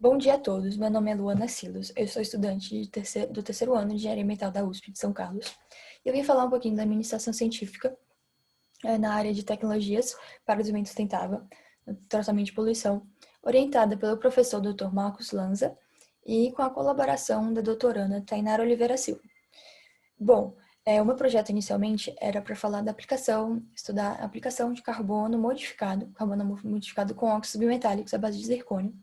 Bom dia a todos, meu nome é Luana Silos, eu sou estudante do terceiro ano de Engenharia Ambiental da USP de São Carlos. Eu vim falar um pouquinho da administração científica na área de tecnologias para o desenvolvimento sustentável, tratamento de poluição, orientada pelo professor Dr. Marcos Lanza e com a colaboração da doutoranda Tainara Oliveira Silva. Bom, o meu projeto inicialmente era para falar da aplicação, estudar a aplicação de carbono modificado com óxidos bimetálicos à base de zircônio,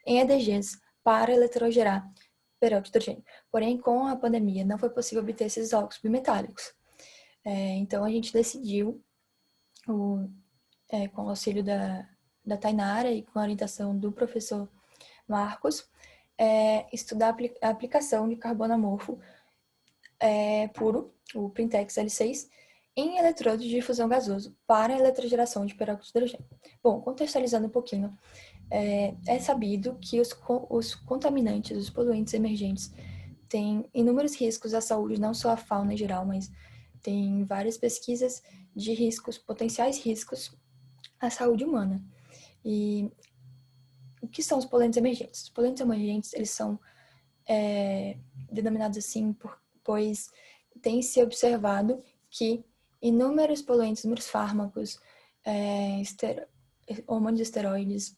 em EDGs para eletrogerar peróxido de hidrogênio. Porém, com a pandemia, não foi possível obter esses óxidos bimetálicos. Então, a gente decidiu, com o auxílio da Tainara e com a orientação do professor Marcos, estudar a aplicação de carbono amorfo puro, o Printex L6, em eletrodos de difusão gasoso para a eletrogeração de peróxido de hidrogênio. Bom, contextualizando um pouquinho, é sabido que os contaminantes, os poluentes emergentes, têm inúmeros riscos à saúde, não só à fauna em geral, mas tem várias pesquisas de riscos, potenciais riscos à saúde humana. E o que são os poluentes emergentes? Os poluentes emergentes, eles são denominados assim pois tem se observado que inúmeros poluentes, inúmeros fármacos, hormônios esteroides,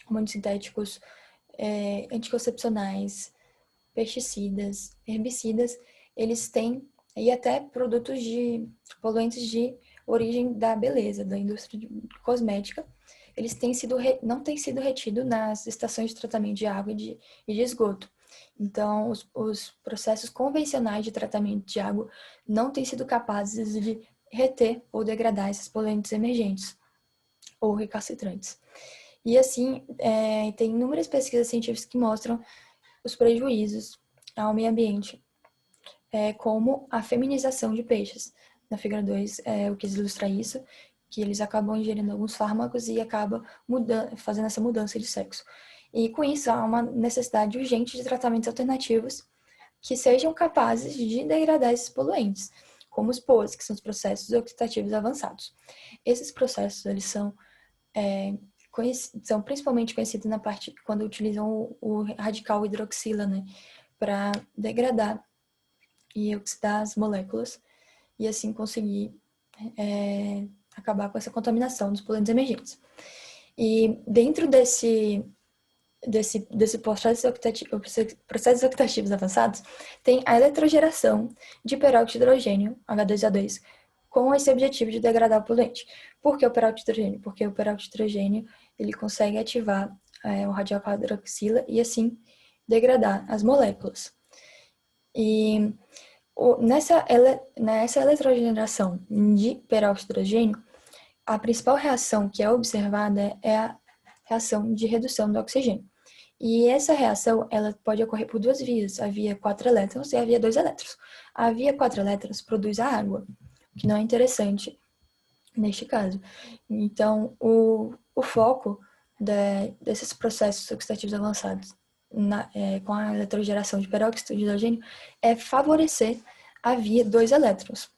hormônios sintéticos, anticoncepcionais, pesticidas, herbicidas, eles têm, e até produtos de poluentes de origem da beleza, da indústria cosmética, eles não têm sido retidos nas estações de tratamento de água e de esgoto. Então, os processos convencionais de tratamento de água não têm sido capazes de reter ou degradar esses poluentes emergentes ou recalcitrantes. E assim, tem inúmeras pesquisas científicas que mostram os prejuízos ao meio ambiente, como a feminização de peixes. Na figura 2, eu quis ilustrar isso, que eles acabam ingerindo alguns fármacos e acabam fazendo essa mudança de sexo. E com isso, há uma necessidade urgente de tratamentos alternativos que sejam capazes de degradar esses poluentes, como os POAs, que são os processos oxidativos avançados. Esses processos, eles são principalmente conhecidos na parte quando utilizam o radical hidroxila, né, para degradar e oxidar as moléculas e assim conseguir acabar com essa contaminação dos poluentes emergentes. E dentro desse processos oxidativos avançados, tem a eletrogeração de peróxido de hidrogênio, H2O2, com esse objetivo de degradar o poluente. Por que o peróxido de hidrogênio? Porque o peróxido de hidrogênio ele consegue ativar o radical hidroxila e assim degradar as moléculas. E nessa eletrogeneração de peróxido de hidrogênio, a principal reação que é observada é a reação de redução do oxigênio. E essa reação ela pode ocorrer por duas vias, a via 4 elétrons e a via 2 elétrons. A via 4 elétrons produz a água, que não é interessante neste caso. Então, o foco desses processos oxidativos avançados com a eletrogeração de peróxido de hidrogênio é favorecer a via 2 elétrons,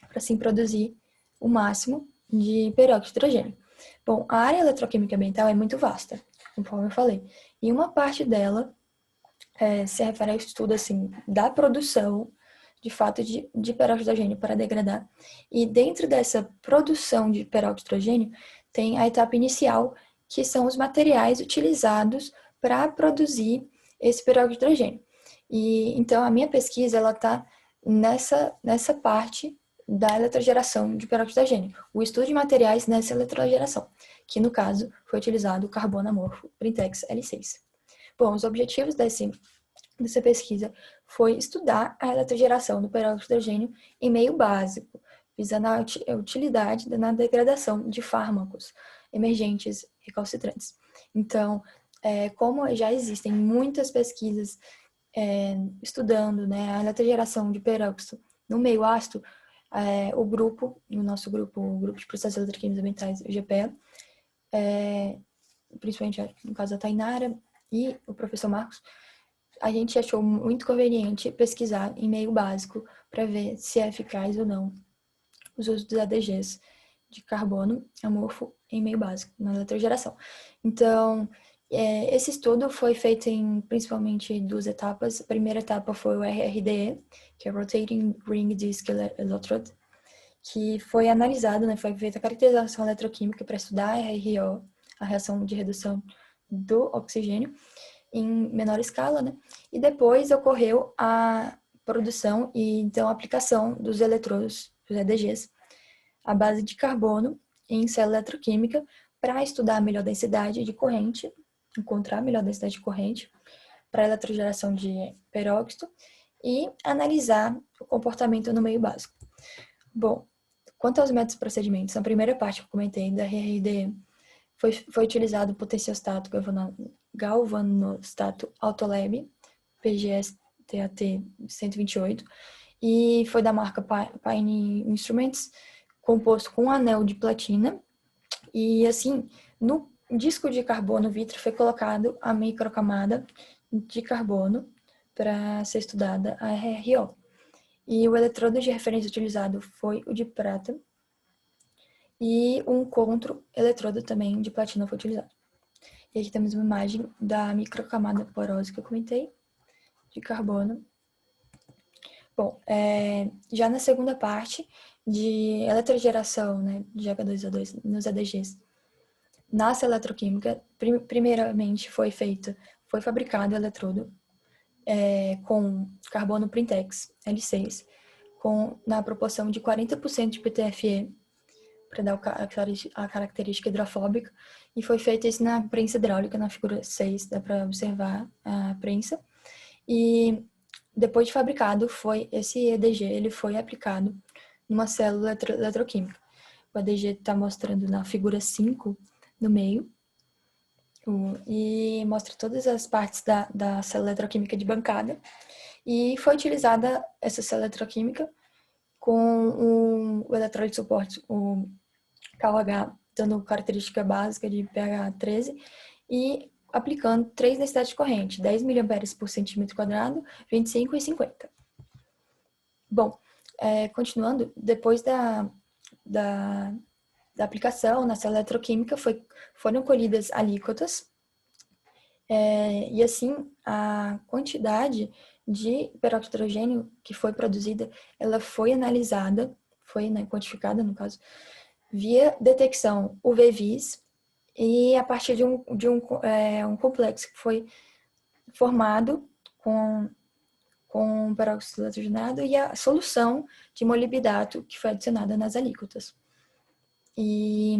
para assim produzir o máximo de peróxido de hidrogênio. Bom, a área eletroquímica ambiental é muito vasta, conforme eu falei, e uma parte dela se refere ao estudo assim, da produção de fato de peróxido de hidrogênio para degradar. E dentro dessa produção de peróxido de hidrogênio tem a etapa inicial, que são os materiais utilizados para produzir esse peróxido de hidrogênio. E então a minha pesquisa ela está nessa parte da eletrogeração de peróxido de hidrogênio, o estudo de materiais nessa eletrogeração, que no caso foi utilizado o carbono amorfo Printex L6. Bom, os objetivos dessa pesquisa foi estudar a eletrogeração do peróxido de hidrogênio em meio básico, visando a utilidade na degradação de fármacos emergentes recalcitrantes. Então, como já existem muitas pesquisas estudando, né, a eletrogeração de peróxido no meio ácido, no nosso grupo, o Grupo de Processos Eletroquímicos Ambientais, o GPA, principalmente no caso da Tainara e o professor Marcos, a gente achou muito conveniente pesquisar em meio básico para ver se é eficaz ou não os usos dos ADGs de carbono amorfo em meio básico, na eletrogeração. Então, Esse estudo foi feito em principalmente 2 etapas. A primeira etapa foi o RRDE, que é Rotating Ring Disc Electrode, que foi analisado, né, foi feita a caracterização eletroquímica para estudar a RRO, a reação de redução do oxigênio, em menor escala, né? E depois ocorreu a produção e então a aplicação dos eletrodos, os EDGs, à base de carbono em célula eletroquímica para estudar a melhor densidade de corrente, encontrar a melhor densidade de corrente para a eletrogeração de peróxido e analisar o comportamento no meio básico. Bom, quanto aos métodos e procedimentos, na primeira parte que eu comentei da RRD, foi utilizado o potenciostato galvanostato Autolab, PGS-TAT 128, e foi da marca Pine Instruments, composto com um anel de platina. E assim, no disco de carbono vítreo foi colocado a microcamada de carbono para ser estudada a RRO. E o eletrodo de referência utilizado foi o de prata, e um contra-eletrodo também de platina foi utilizado. E aqui temos uma imagem da microcamada porosa que eu comentei, de carbono. Bom, já na segunda parte de eletrogeração, né, de H2O2 nos ADGs, na eletroquímica, primeiramente foi fabricado o eletrodo com carbono Printex L6, na proporção de 40% de PTFE, para dar a característica hidrofóbica, e foi feito isso na prensa hidráulica, na figura 6, dá para observar a prensa. E depois de fabricado, esse EDG ele foi aplicado numa célula eletroquímica. O EDG está mostrando na figura 5, no meio, e mostra todas as partes da célula eletroquímica de bancada. E foi utilizada essa célula eletroquímica com o eletrólito de suporte, o KOH, dando característica básica de pH 13 e aplicando 3 densidades de corrente, 10 mA por centímetro quadrado, 25 e 50. Bom, continuando, depois da aplicação na célula eletroquímica foram colhidas alíquotas, e assim a quantidade de peróxido de hidrogênio que foi produzida, ela foi analisada, foi, né, quantificada no caso, via detecção UV-Vis, e a partir de um complexo que foi formado com peróxido hidrogenado e a solução de molibdato que foi adicionada nas alíquotas. E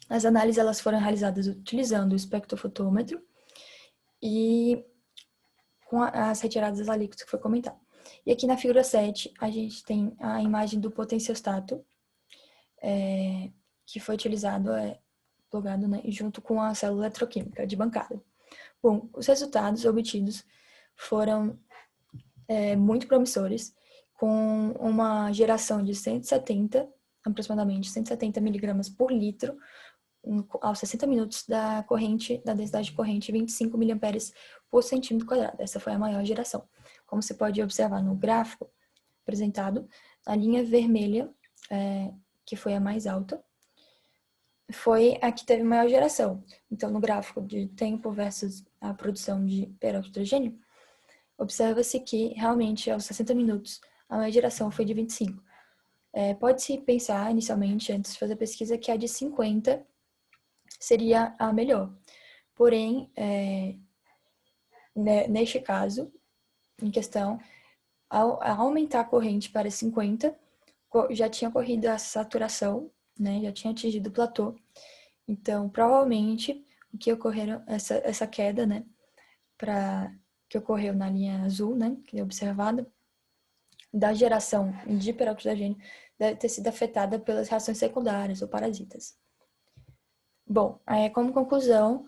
as análises elas foram realizadas utilizando o espectrofotômetro e com as retiradas das alíquotas que foi comentado. E aqui na figura 7, a gente tem a imagem do potenciostato, que foi utilizado, plugado, né, junto com a célula eletroquímica de bancada. Bom, os resultados obtidos foram muito promissores, com uma geração de aproximadamente 170 miligramas por litro, aos 60 minutos da densidade de corrente 25 mA por centímetro quadrado. Essa foi a maior geração. Como você pode observar no gráfico apresentado, a linha vermelha, que foi a mais alta, foi a que teve maior geração. Então, no gráfico de tempo versus a produção de peróxido de hidrogênio, observa-se que realmente aos 60 minutos a maior geração foi de 25. Pode-se pensar inicialmente, antes de fazer a pesquisa, que a de 50 seria a melhor. Porém, neste caso, em questão, ao aumentar a corrente para 50, já tinha ocorrido a saturação, né? Já tinha atingido o platô. Então, provavelmente, o que ocorreram, essa queda, né? Que ocorreu na linha azul, né? Que é observada, da geração de peróxido de hidrogênio deve ter sido afetada pelas reações secundárias ou parasitas. Bom, como conclusão,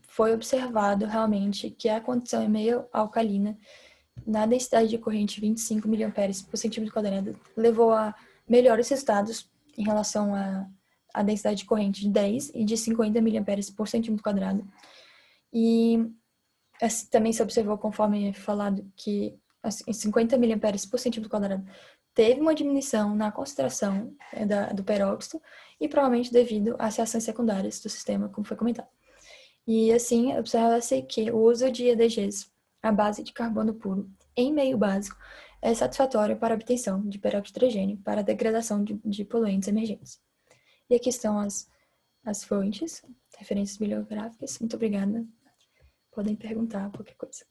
foi observado realmente que a condição é meio alcalina na densidade de corrente 25 mA por centímetro quadrado levou a melhores resultados em relação à densidade de corrente de 10 e de 50 mA por centímetro quadrado. E também se observou, conforme falado, que em 50 mA por centímetro quadrado teve uma diminuição na concentração do peróxido, e provavelmente devido às reações secundárias do sistema, como foi comentado. E assim, observa-se que o uso de EDGs à base de carbono puro em meio básico é satisfatório para a obtenção de peróxido de hidrogênio para a degradação de poluentes emergentes. E aqui estão as fontes, referências bibliográficas. Muito obrigada. Podem perguntar qualquer coisa.